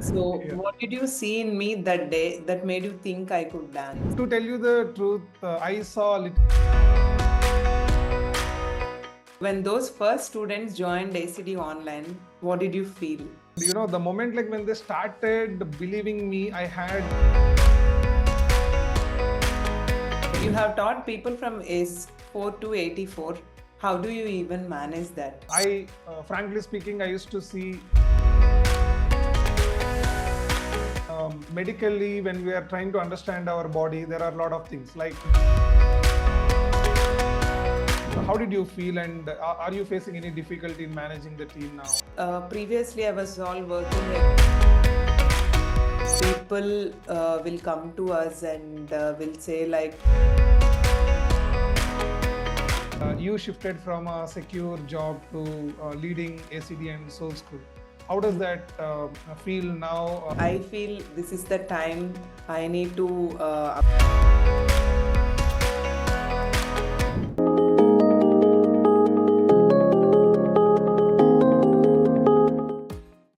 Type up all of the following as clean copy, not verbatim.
So, Yeah. what did you see in me that day that made you think I could dance? To tell you the truth, I saw When those first students joined ACD online, what did you feel? the moment like when they started believing me, I had You have taught people from age 4 to 84. How do you even manage that? frankly speaking, I used to see medically when we are trying to understand our body, there are a lot of things like how did you feel and are you facing any difficulty in managing the team now? Previously, I was all working. People will come to us and will say like, You shifted from a secure job to leading ACD and Soul School. How does that feel now? I feel this is the time I need to.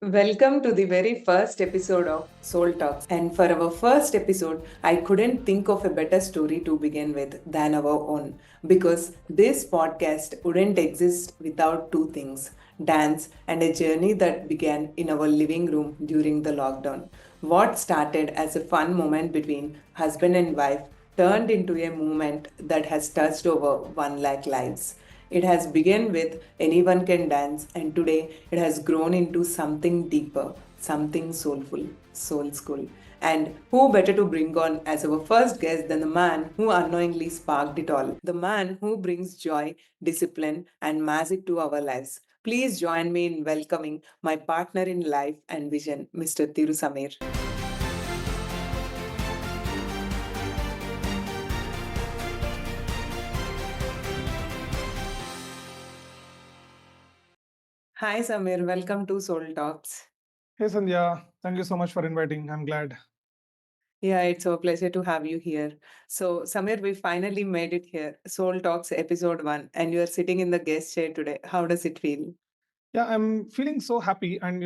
Welcome to the very first episode of Soul Talks. And for our first episode, I couldn't think of a better story to begin with than our own because this podcast wouldn't exist without two things: dance and a journey that began in our living room during the lockdown. What started as a fun moment between husband and wife turned into a movement that has touched over 1 lakh lives. It has begun with anyone can dance, and today it has grown into something deeper, something soulful, Soul School. And who better to bring on as our first guest than the man who unknowingly sparked it all? The man who brings joy, discipline, and magic to our lives. Please join me in welcoming my partner in life and vision, Mr. Tiru Samir. Hi, Samir. Welcome to Soul Talks. Hey Sandhya, thank you so much for inviting. I'm glad. Yeah, it's a pleasure to have you here. So, Samir, we finally made it here. Soul Talks episode 1, and you are sitting in the guest chair today. How does it feel? Yeah, I'm feeling so happy, and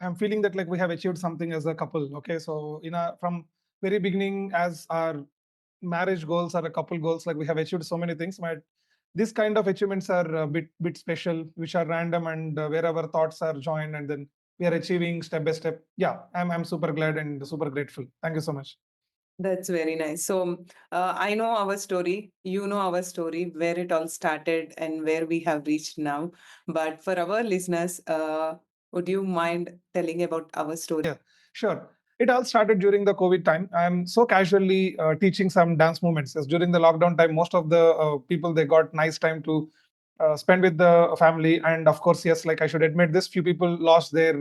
I'm feeling that like we have achieved something as a couple. Okay, so from very beginning, as our marriage goals or a couple goals, like we have achieved so many things. But this kind of achievements are a bit special, which are random and where our thoughts are joined, and then we are achieving step by step. Yeah, I'm super glad and super grateful. Thank you so much. That's very nice. So, I know our story, you know our story, where it all started and where we have reached now. But for our listeners, would you mind telling about our story? Yeah, sure. It all started during the COVID time. I'm so casually teaching some dance movements. As during the lockdown time, most of the people they got nice time to spend with the family, and of course, yes, like I should admit this, few people lost their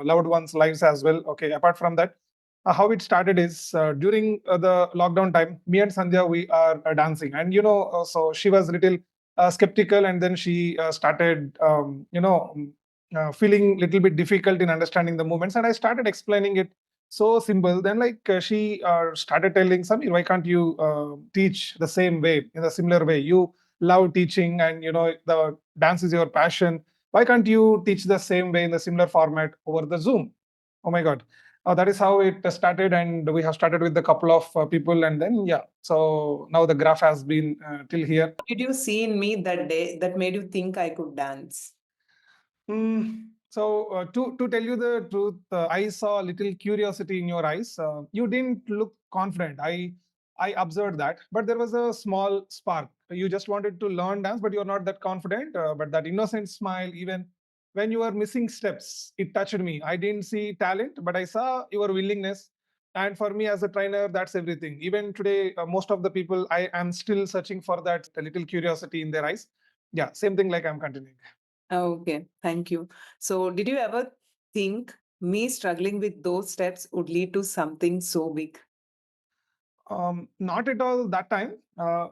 loved ones' lives as well. Okay, apart from that, how it started is during the lockdown time. Me and Sandhya we are dancing, and so she was a little skeptical, and then she started, feeling little bit difficult in understanding the movements, and I started explaining it so simple. Then like she started telling Samir, why can't you teach the same way, in a similar way? You love teaching, and the dance is your passion. Why can't you teach the same way in the similar format over the Zoom? Oh my god. That is how it started, and we have started with a couple of people, and then yeah, so now the graph has been till here. What did you see in me that day that made you think I could dance? To tell you the truth, I saw a little curiosity in your eyes. You didn't look confident. I observed that, but there was a small spark. You just wanted to learn dance, but you're not that confident. But that innocent smile, even when you were missing steps, it touched me. I didn't see talent, but I saw your willingness. And for me as a trainer, that's everything. Even today, most of the people, I am still searching for that little curiosity in their eyes. Yeah, same thing like I'm continuing. Okay, thank you. So, did you ever think me struggling with those steps would lead to something so big? Not at all that time.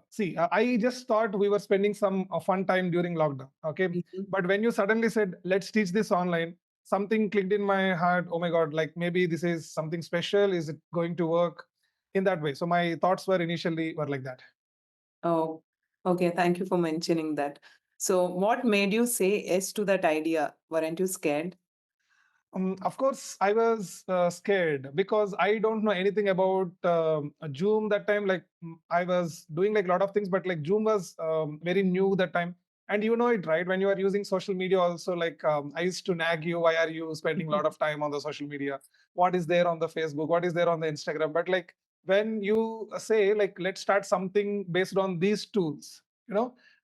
See, I just thought we were spending some fun time during lockdown. Okay. Mhm. But when you suddenly said, let's teach this online, something clicked in my heart. Oh my God, like maybe this is something special. Is it going to work in that way? So my thoughts were initially were like that. Oh, okay. Thank you for mentioning that. So, what made you say yes to that idea? Weren't you scared? Of course, I was scared because I don't know anything about Zoom that time. Like I was doing like a lot of things, but like Zoom was very new that time. And you know it, right? When you are using social media, also like I used to nag you, why are you spending a lot of time on the social media? What is there on the Facebook? What is there on the Instagram? But like when you say like let's start something based on these tools,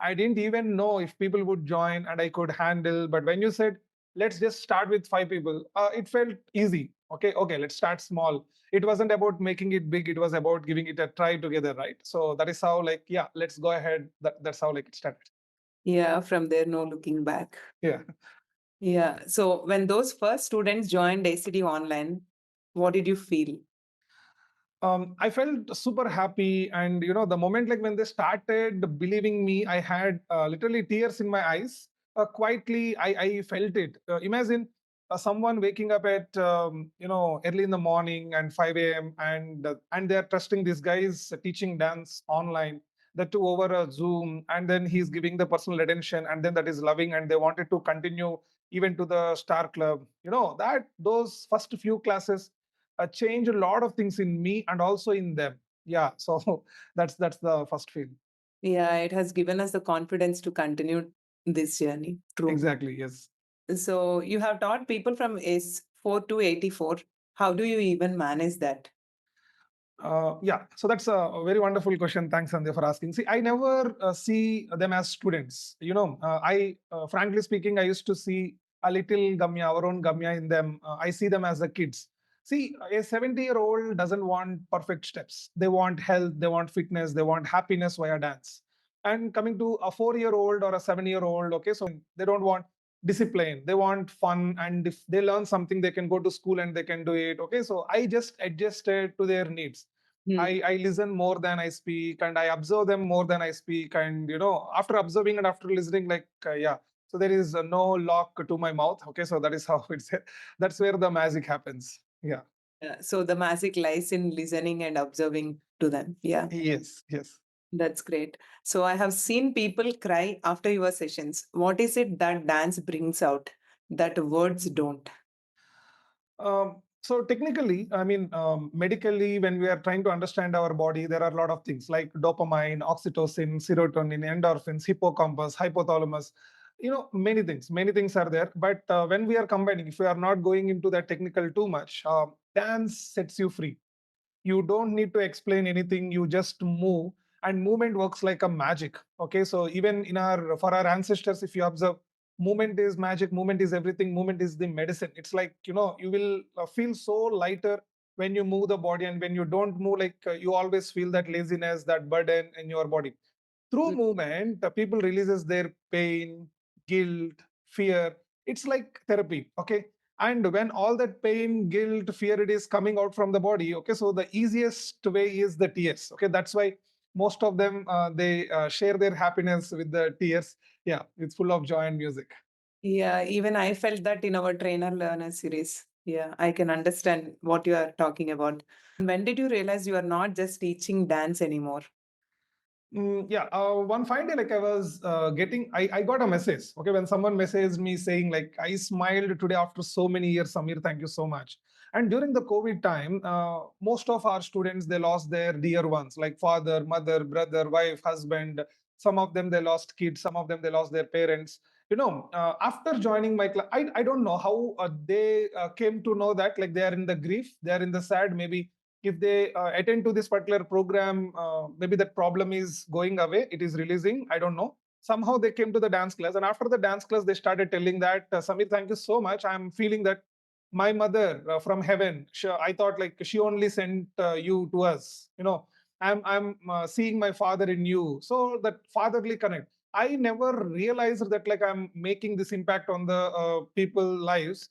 I didn't even know if people would join and I could handle. But when you said let's just start with 5 people, it felt easy. Okay, let's start small. It wasn't about making it big, it was about giving it a try together, right? So that is how, like, yeah, let's go ahead. That's how like it started. Yeah, from there, no looking back. Yeah. Yeah. So when those first students joined ACD online, what did you feel? I felt super happy, and the moment like when they started believing me, I had literally tears in my eyes. Quietly, I felt it. Imagine someone waking up at early in the morning and 5 a.m. and they're trusting this guy's teaching dance online, that too over a Zoom, and then he's giving the personal attention, and then that is loving, and they wanted to continue even to the Star Club. That those first few classes changed a lot of things in me and also in them. Yeah, so that's the first feel. Yeah, it has given us the confidence to continue this journey. True. Exactly, yes. So you have taught people from S4 to 84. How do you even manage that? Yeah, so that's a very wonderful question. Thanks, Sandhya, for asking. See, I never see them as students. Frankly speaking, I used to see a little Gamya, our own Gamya in them. I see them as the kids. See, a 70-year-old doesn't want perfect steps. They want health, they want fitness, they want happiness via dance. And coming to a 4-year-old or a 7-year-old, okay, so they don't want discipline, they want fun, and if they learn something they can go to school and they can do it. Okay, so I just adjusted to their needs. Hmm. I listen more than I speak, and I observe them more than I speak. And after observing and after listening, like yeah, so there is no lock to my mouth. Okay, so that is how it's. That's where the magic happens. Yeah. So the magic lies in listening and observing to them. Yeah, Yes. Yes. that's great. So I have seen people cry after your sessions. What is it that dance brings out that words don't? So technically, I mean, medically, when we are trying to understand our body, there are a lot of things like dopamine, oxytocin, serotonin, endorphins, hippocampus, hypothalamus. Many things are there. But when we are combining, if we are not going into that technical too much, dance sets you free. You don't need to explain anything, you just move, and movement works like a magic. Okay, so even in our for our ancestors, if you observe, movement is magic, movement is everything, movement is the medicine. It's like, you will feel so lighter when you move the body, and when you don't move, like you always feel that laziness, that burden in your body. Through Mm. movement, the people releases their pain, guilt, fear. It's like therapy. Okay, and when all that pain, guilt, fear, it is coming out from the body, okay, so the easiest way is the tears. Okay, that's why most of them they share their happiness with the tears. Yeah, it's full of joy and music. Yeah, even I felt that in our trainer learner series. Yeah, I can understand what you are talking about. When did you realize you are not just teaching dance anymore? Yeah, one fine day, like I was I got a message. Okay, when someone messaged me saying like, I smiled today after so many years, Samir, thank you so much. And during the COVID time, most of our students, they lost their dear ones, like father, mother, brother, wife, husband. Some of them, they lost kids. Some of them, they lost their parents. After joining my class, I don't know how they came to know that, like they are in the grief, they are in the sad, maybe if they attend to this particular program, maybe that problem is going away, it is releasing, I don't know. Somehow they came to the dance class, and after the dance class they started telling that, Samir, thank you so much, I'm feeling that my mother from heaven, I thought like she only sent you to us. I'm seeing my father in you, so that fatherly connect. I never realized that like I'm making this impact on the people lives.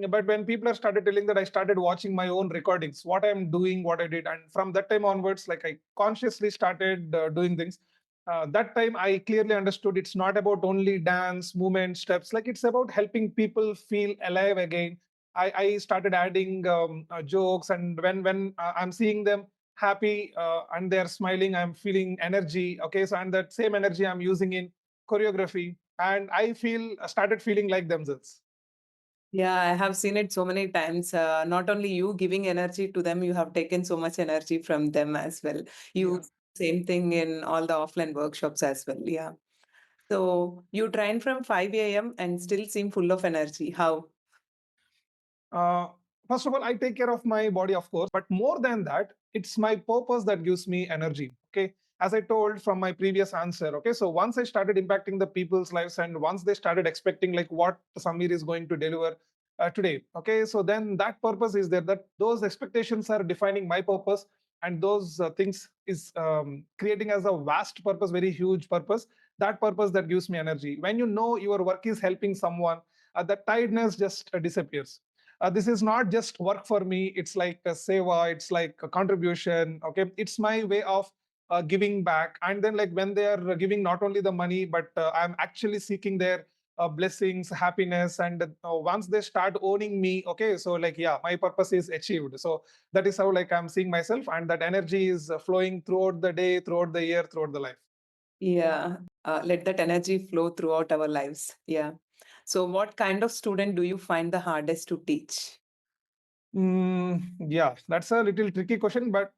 But when people are started telling that, I started watching my own recordings, what I'm doing, what I did, and from that time onwards, like I consciously started doing things. That time I clearly understood it's not about only dance, movement, steps. Like it's about helping people feel alive again. I started adding jokes, and when I'm seeing them happy and they're smiling, I'm feeling energy. Okay, so and that same energy I'm using in choreography, and I feel started feeling like themselves. Yeah, I have seen it so many times. Not only you giving energy to them, you have taken so much energy from them as well. You Yeah. same thing in all the offline workshops as well. Yeah. So you train from 5 a.m. and still seem full of energy. How? Uh, First of all, I take care of my body, of course, but more than that, it's my purpose that gives me energy. Okay. As I told from my previous answer, okay. So once I started impacting the people's lives and once they started expecting like what Samir is going to deliver today, okay. So then that purpose is there, that those expectations are defining my purpose, and those things is creating as a vast purpose, very huge purpose. That purpose that gives me energy. When you know your work is helping someone, the tiredness just disappears. This is not just work for me, it's like a seva, it's like a contribution. Okay, it's my way of giving back. And then like when they are giving not only the money, but I'm actually seeking their blessings, happiness. And once they start owning me, okay, so like yeah, my purpose is achieved. So that is how like I'm seeing myself, and that energy is flowing throughout the day, throughout the year, throughout the life. Yeah. Let that energy flow throughout our lives. Yeah. So, what kind of student do you find the hardest to teach? Yeah, that's a little tricky question, but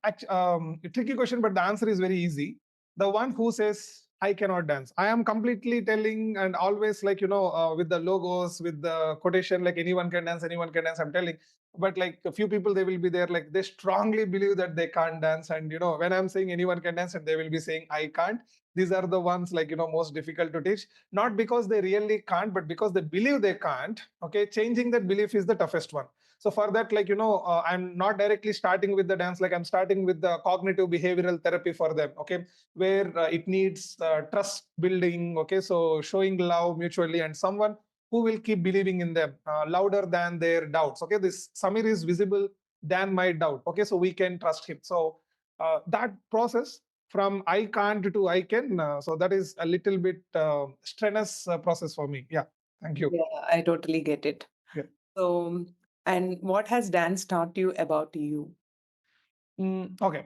tricky question, but the answer is very easy. The one who says I cannot dance, I am completely telling and always like with the logos, with the quotation like anyone can dance, anyone can dance. I'm telling, but like a few people they will be there like they strongly believe that they can't dance, and when I'm saying anyone can dance, and they will be saying I can't. These are the ones like most difficult to teach, not because they really can't, but because they believe they can't. Okay, changing that belief is the toughest one. So for that, like I'm not directly starting with the dance, like I'm starting with the cognitive behavioral therapy for them. Okay, where it needs trust building. Okay, so showing love mutually, and someone who will keep believing in them louder than their doubts. Okay, this Samir is visible than my doubt. Okay, so we can trust him. So that process from I can't to I can, so that is a little bit strenuous process for me. Yeah, thank you. Yeah, I totally get it. Yeah. So, and what has dance taught you about you? Okay.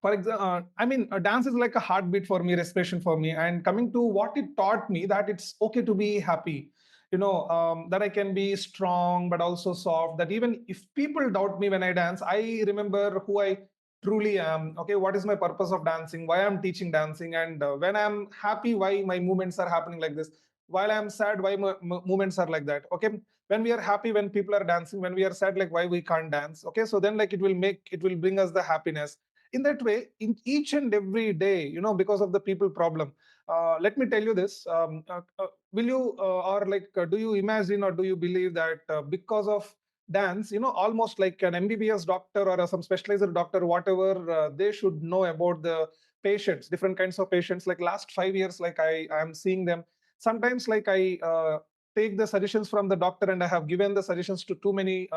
For example, I mean, dance is like a heartbeat for me, respiration for me. And coming to what it taught me, that it's okay to be happy, that I can be strong but also soft, that even if people doubt me when I dance, I remember who I truly am. Okay, what is my purpose of dancing, why I'm teaching dancing, and when I'm happy, why my movements are happening like this, while I'm sad, why my movements are like that. Okay, when we are happy, when people are dancing, when we are sad, like why we can't dance. Okay, so then like it will bring us the happiness. In that way, in each and every day, because of the people problem. Let me tell you this. Will you or like do you imagine or do you believe that because of dance, almost like an MBBS doctor or some specialized doctor, whatever, they should know about the patients, different kinds of patients. Like last 5 years, like I am seeing them. Sometimes like I take the suggestions from the doctor, and I have given the suggestions to too many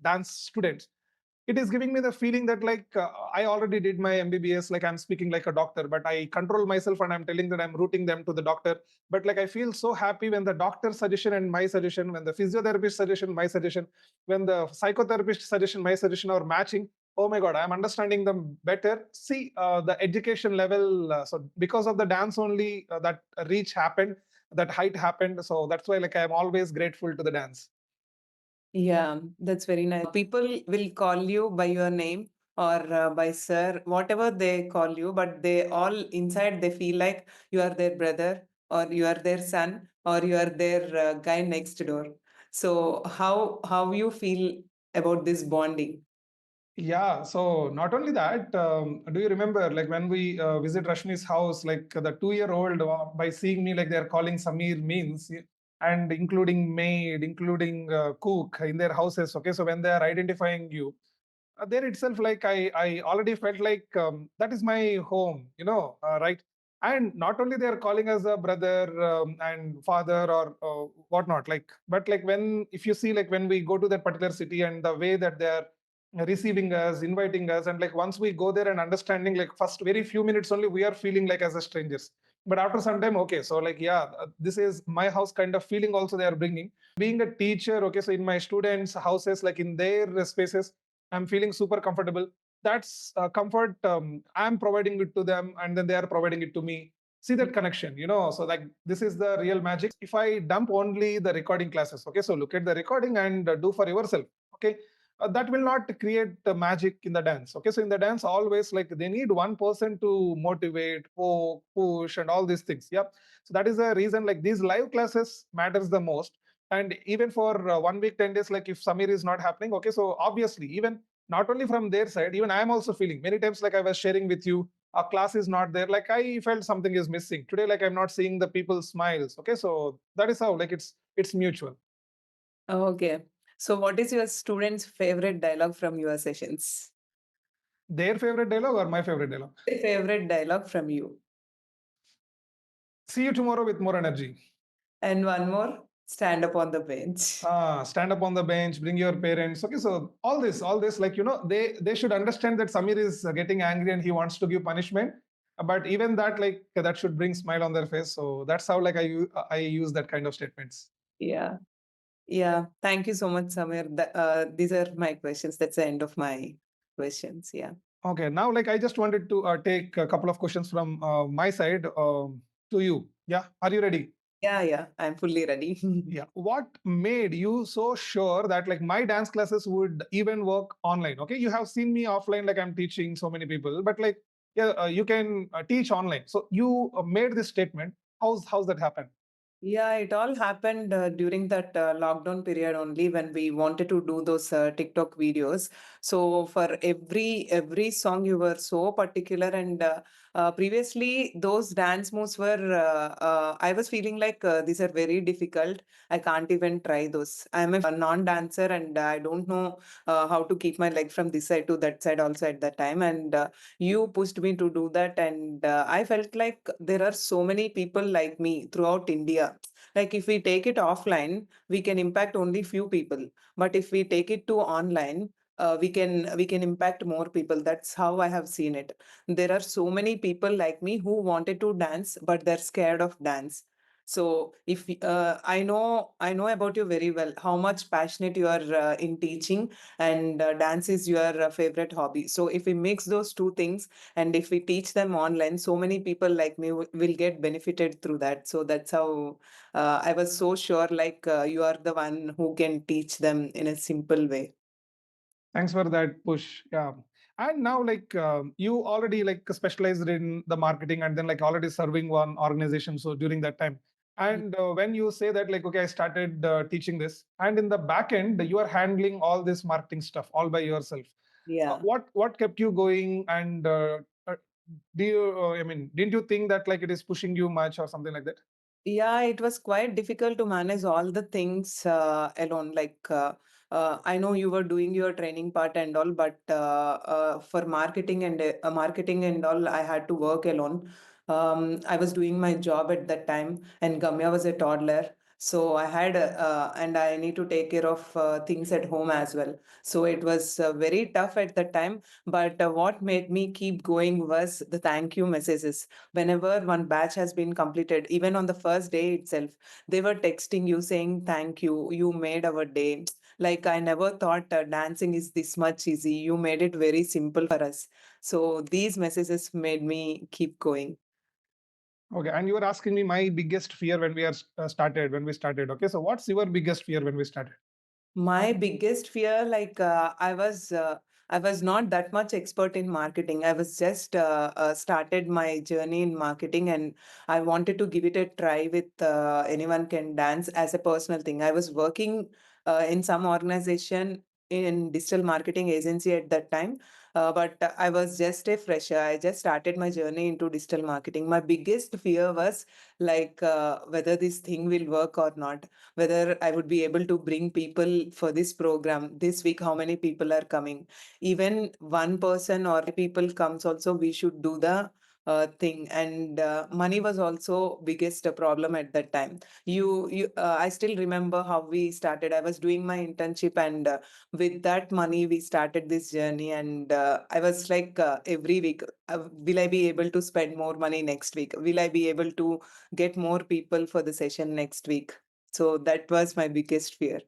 dance students. It is giving me the feeling that like I already did my MBBS, like I'm speaking like a doctor, but I control myself and I'm telling that I'm routing them to the doctor. But like I feel so happy when the doctor's suggestion and my suggestion, when the physiotherapist suggestion, my suggestion, when the psychotherapist suggestion, my suggestion are matching. Oh my God, I'm understanding them better. See the education level. So because of the dance only, that reach happened, that height happened. So that's why like I'm always grateful to the dance. Yeah, that's very nice. People will call you by your name or by sir, whatever they call you, but they all inside they feel like you are their brother or you are their son or you are their guy next door. So how you feel about this bonding? Yeah, so not only that, do you remember like when we visit Rashmi's house, like the 2-year-old, by seeing me, like they're calling Samir means, and including maid, including cook in their houses. Okay, so when they are identifying you, there itself, like I already felt like that is my home, right? And not only they are calling us a brother and father or whatnot, like, but like when if you see like when we go to that particular city and the way that they are receiving us, inviting us, and like once we go there and understanding, like first very few minutes only we are feeling like as a strangers, but after some time, okay, so like yeah, this is my house kind of feeling also they are bringing. Being a teacher, okay, so in my students houses, like in their spaces, I'm feeling super comfortable. That's comfort, I'm providing it to them, and then they are providing it to me. see that connection, so like this is the real magic. If I dump only the recording classes, okay, so look at the recording and do for yourself, okay, that will not create the magic in the dance. Okay, so in the dance always like they need one person to motivate, poke, push and all these things. Yep. So that is the reason like these live classes matters the most. And even for 1 week 10 days, like if Samir is not happening, okay, so obviously even not only from their side, even I am also feeling many times, like I was sharing with you, a class is not there, like I felt something is missing today, like I'm not seeing the people's smiles. Okay, so that is how like it's mutual. Okay. So, what is your student's favorite dialogue from your sessions? Their favorite dialogue or my favorite dialogue? Favorite dialogue from you. See you tomorrow with more energy. And one more, stand up on the bench. Stand up on the bench, bring your parents. Okay, so all this, like they should understand that Samir is getting angry and he wants to give punishment. But even that, like that should bring smile on their face. So that's how like I use that kind of statements. Yeah. Yeah. Thank you so much, Samir. These are my questions. That's the end of my questions. Yeah. Okay, now like I just wanted to take a couple of questions from my side to you. Yeah, are you ready? Yeah. Yeah. I'm fully ready. Yeah. What made you so sure that like my dance classes would even work online? Okay, you have seen me offline, like I'm teaching so many people, but like yeah, you can teach online. So you made this statement. How's that happen? Yeah, it all happened during that lockdown period only when we wanted to do those TikTok videos. So for every song, you were so particular, and previously those dance moves were. I was feeling like these are very difficult. I can't even try those. I'm a non-dancer, and I don't know how to keep my leg from this side to that side also at that time. And you pushed me to do that, and I felt like there are so many people like me throughout India. Like if we take it offline, we can impact only few people, but if we take it to online, we can impact more people. That's how I have seen it. There are so many people like me who wanted to dance, but they're scared of dance. So if I know about you very well, how much passionate you are in teaching, and dance is your favorite hobby. So if we mix those two things, and if we teach them online, so many people like me will get benefited through that. So that's how I was so sure, like you are the one who can teach them in a simple way. Thanks for that push. Yeah. And now like you already like specialized in the marketing and then like already serving one organization. So during that time, and when you say that like okay, I started teaching this, and in the back end you are handling all this marketing stuff all by yourself. Yeah. What kept you going? And do you I mean, didn't you think that like it is pushing you much or something like that? Yeah, it was quite difficult to manage all the things alone. Like, I know you were doing your training part and all, but for marketing and all, I had to work alone. I was doing my job at that time, and Gamya was a toddler. So I had, and I need to take care of things at home as well. So it was very tough at that time. But what made me keep going was the thank you messages. Whenever one batch has been completed, even on the first day itself, they were texting you saying thank you, you made our day. Like I never thought dancing is this much easy, you made it very simple for us. So these messages made me keep going. Okay, and you were asking me my biggest fear when we started. Okay, so what's your biggest fear when we started? My biggest fear, like I was not that much expert in marketing. I was just started my journey in marketing, and I wanted to give it a try with anyone can dance as a personal thing. I was working in some organization in digital marketing agency at that time, but I was just a fresher. I just started my journey into digital marketing. My biggest fear was like whether this thing will work or not, whether I would be able to bring people for this program this week, how many people are coming. Even one person or people comes also, we should do the thing. And money was also biggest problem at that time. I still remember how we started. I was doing my internship, and with that money, we started this journey. And I was like, every week, will I be able to spend more money next week? Will I be able to get more people for the session next week? So that was my biggest fear.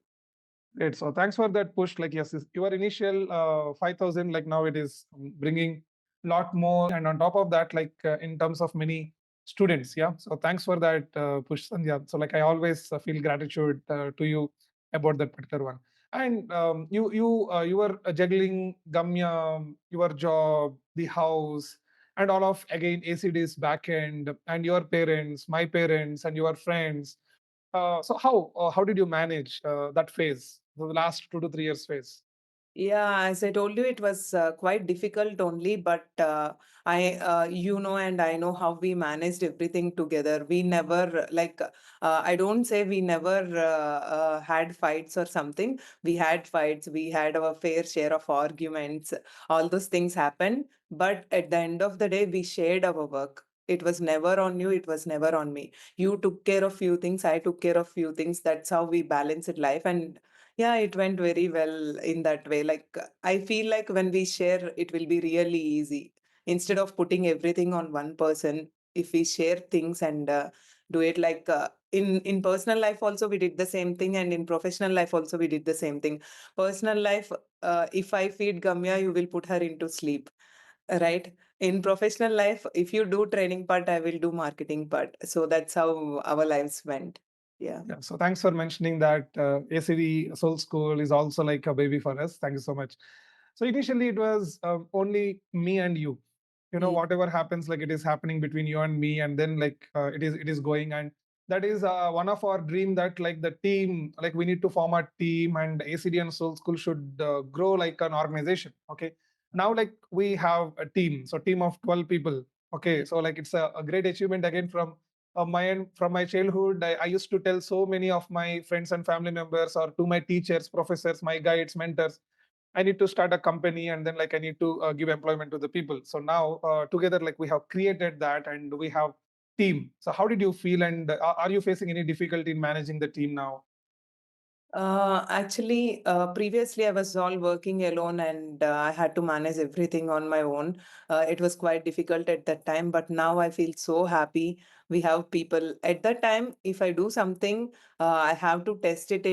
Great. So thanks for that push. Like, yes, your initial 5,000, like now it is bringing lot more. And on top of that, like in terms of many students. Yeah. So thanks for that push, Sandhya. So like I always feel gratitude to you about that particular one. And you were juggling Gamya, your job, the house, and all of again ACD's back end, and your parents, my parents, and your friends. So how did you manage that phase, the last 2 to 3 years phase? Yeah, as I told you, it was quite difficult only, but you know, and I know how we managed everything together. We never, I don't say we never had fights or something. We had fights, we had our fair share of arguments, all those things happened. But at the end of the day, we shared our work. It was never on you, it was never on me. You took care of few things, I took care of few things. That's how we balanced life. And yeah, it went very well in that way. I feel like when we share, it will be really easy. Instead of putting everything on one person, if we share things and do it in personal life also we did the same thing, and in professional life also we did the same thing. Personal life, if I feed Gamya, you will put her into sleep, right? In professional life, if you do training part, I will do marketing part. So that's how our lives went. Yeah. Yeah, so thanks for mentioning that ACD Soul School is also like a baby for us. Thank you so much. So initially it was only me and you. You know, Mm. whatever happens, like it is happening between you and me, and then like it is going, and that is one of our dream that like the team, like we need to form a team, and ACD and Soul School should grow like an organization. Okay, now like we have a team, so team of 12 people. Okay, so like it's a great achievement again from my childhood. I used to tell so many of my friends and family members, or to my teachers, professors, my guides, mentors, I need to start a company, and then like I need to give employment to the people. So now together, like we have created that, and we have team. So how did you feel, and are you facing any difficulty in managing the team now? Actually, previously I was all working alone, and I had to manage everything on my own. It was quite difficult at that time, but now I feel so happy. We have people. At that time, if I do something, I have to test it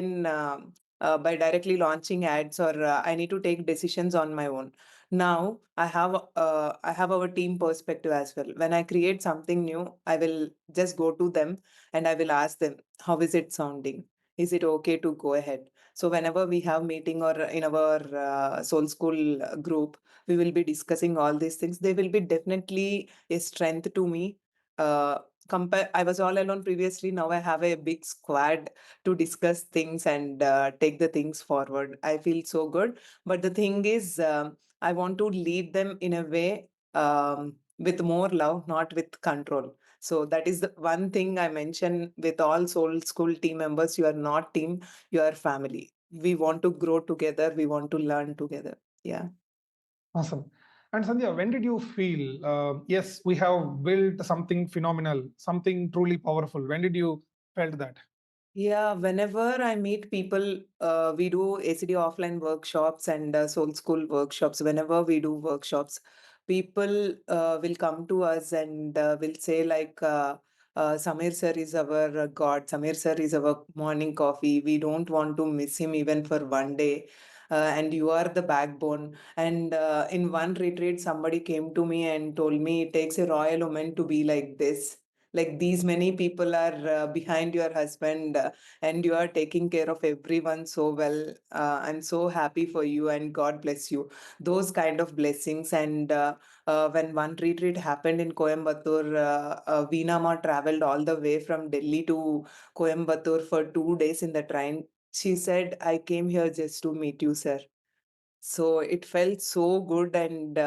by directly launching ads, or I need to take decisions on my own. Now I have our team perspective as well. When I create something new, I will just go to them and I will ask them, how is it sounding? Is it okay to go ahead? So whenever we have meeting or in our Soul School group, we will be discussing all these things. They will be definitely a strength to me. uh, Compare, I was all alone previously. Now I have a big squad to discuss things and take the things forward. I feel so good. But the thing is, I want to lead them in a way, with more love, not with control. So that is the one thing I mention with all Soul School team members. You are not team, you are family. We want to grow together. We want to learn together. Yeah. Awesome. And Sandhya, when did you feel, yes, we have built something phenomenal, something truly powerful? When did you felt that? Yeah, whenever I meet people, we do ACD offline workshops and Soul School workshops. Whenever we do workshops, people will come to us and will say Samir sir is our God. Samir sir is our morning coffee. We don't want to miss him even for one day. And you are the backbone. And in one retreat, somebody came to me and told me it takes a royal woman to be like this. Like these many people are behind your husband, and you are taking care of everyone so well. I'm so happy for you, and God bless you. Those kind of blessings. And when one retreat happened in Coimbatore, Veena Ma traveled all the way from Delhi to Coimbatore for 2 days in the train. She said, I came here just to meet you, sir. So it felt so good, and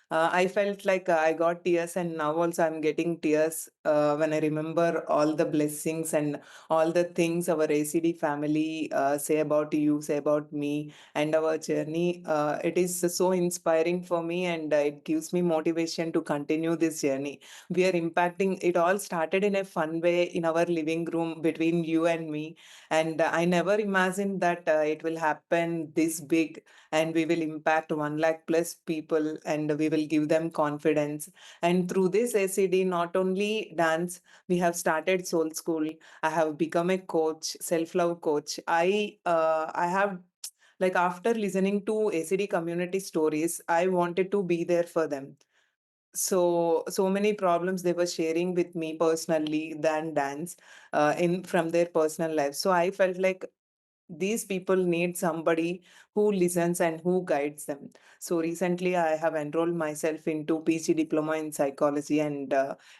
I felt like I got tears, and now also I'm getting tears when I remember all the blessings and all the things our ACD family say about you, say about me, and our journey. It is so inspiring for me, and it gives me motivation to continue this journey. We are impacting. It all started in a fun way in our living room between you and me, and I never imagined that it will happen this big, and we will impact 1 lakh plus people, and we will give them confidence. And through this ACD, not only dance, we have started Soul School. I have become a coach, self love coach. I have, like, after listening to ACD community stories, I wanted to be there for them. So many problems they were sharing with me personally than dance, in from their personal life. So I felt like these people need somebody who listens and who guides them. So recently I have enrolled myself into PG diploma in psychology, and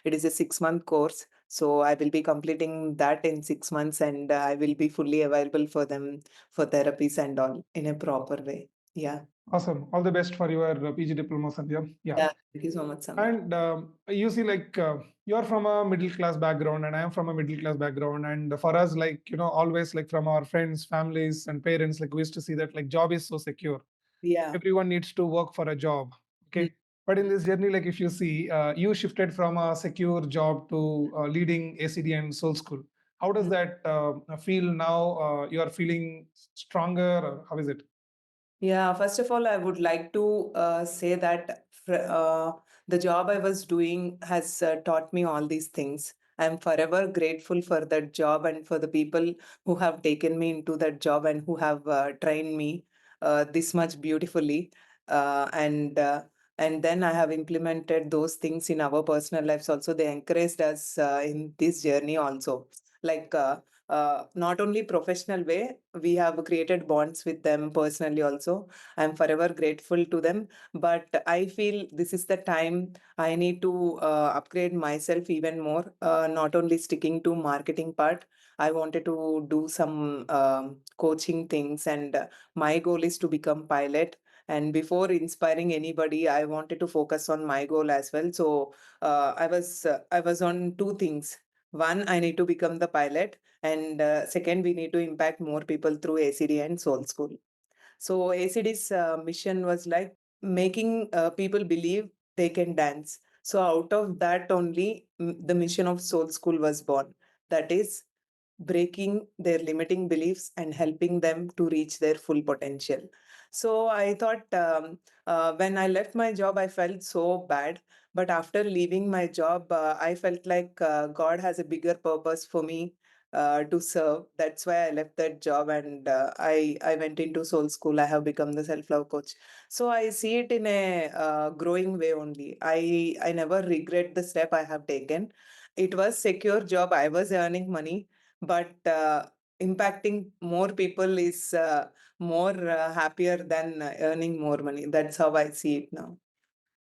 it is a 6 month course. So I will be completing that in 6 months, and I will be fully available for them for therapies and all in a proper way. Yeah. Awesome. All the best for your PG diploma, Sandhya. Yeah. Yeah. Thank you so much, Samir. And you see, like you're from a middle class background, and I am from a middle class background. And for us, like always like from our friends, families, and parents, like we used to see that like job is so secure. Yeah. Everyone needs to work for a job. Mm. Okay. But in this journey, like if you see, you shifted from a secure job to leading ACD and Soul School. How does that feel now? You are feeling stronger, or how is it? Yeah, first of all, I would like to say that the job I was doing has taught me all these things. I'm forever grateful for that job and for the people who have taken me into that job and who have trained me this much beautifully. And then I have implemented those things in our personal lives also. They encouraged us in this journey also. Like not only professional way, we have created bonds with them personally also. I'm forever grateful to them, but I feel this is the time I need to upgrade myself even more, not only sticking to marketing part. I wanted to do some coaching things, and my goal is to become pilot. And before inspiring anybody, I wanted to focus on my goal as well. So I was on two things. One, I need to become the pilot, and second, we need to impact more people through ACD and Soul School. So ACD's mission was like making people believe they can dance. So out of that only, the mission of Soul School was born. That is breaking their limiting beliefs and helping them to reach their full potential. So I thought, when I left my job, I felt so bad. But after leaving my job, I felt like God has a bigger purpose for me to serve. That's why I left that job, and I went into Soul School. I have become the self love coach. So I see it in a growing way only. I never regret the step I have taken. It was secure job. I was earning money, but impacting more people is more happier than earning more money. That's how I see it now.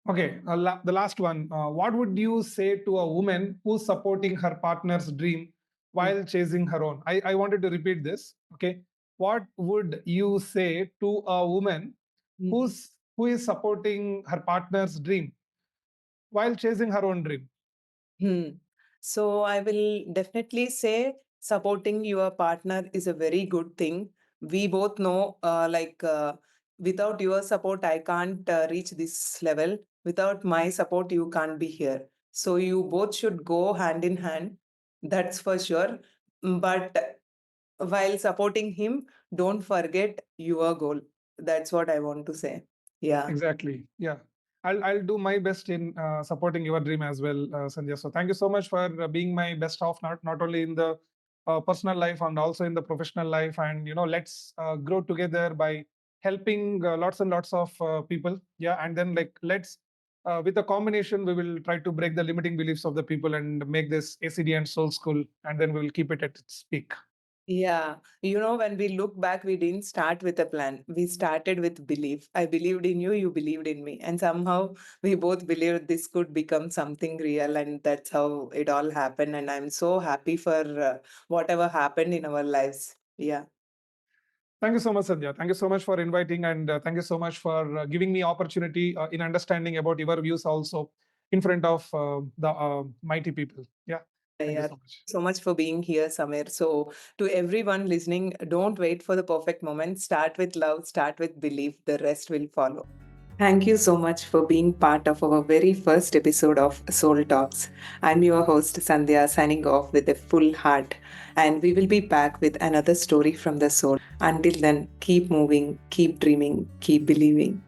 Okay, the last one. What would you say to a woman who's supporting her partner's dream Mm. while chasing her own? I wanted to repeat this. Okay. What would you say to a woman Mhm. who is supporting her partner's dream while chasing her own dream? Hmm. So I will definitely say supporting your partner is a very good thing. We both know, without your support, I can't reach this level. Without my support, you can't be here. So you both should go hand in hand. That's for sure. But while supporting him, don't forget your goal. That's what I want to say. Yeah. Exactly. Yeah. I'll do my best in supporting your dream as well, Sandhya. So thank you so much for being my best half, not only in the personal life and also in the professional life. And let's grow together by helping lots and lots of people. Yeah, and then like let's with a combination, we will try to break the limiting beliefs of the people and make this ACD and Soul School, and then we will keep it at its peak. Yeah, when we look back, we didn't start with a plan. We started with belief. I believed in you, you believed in me. And somehow we both believed this could become something real. And that's how it all happened. And I'm so happy for whatever happened in our lives. Yeah. Thank you so much, Sandhya. Thank you so much for inviting, and thank you so much for giving me opportunity in understanding about your views also in front of the mighty people. Yeah, thank you Yeah. so much. So much for being here, Samir. So, to everyone listening, don't wait for the perfect moment. Start with love, start with belief. The rest will follow. Thank you so much for being part of our very first episode of Soul Talks. I'm your host, Sandhya, signing off with a full heart. And we will be back with another story from the soul. Until then, keep moving, keep dreaming, keep believing.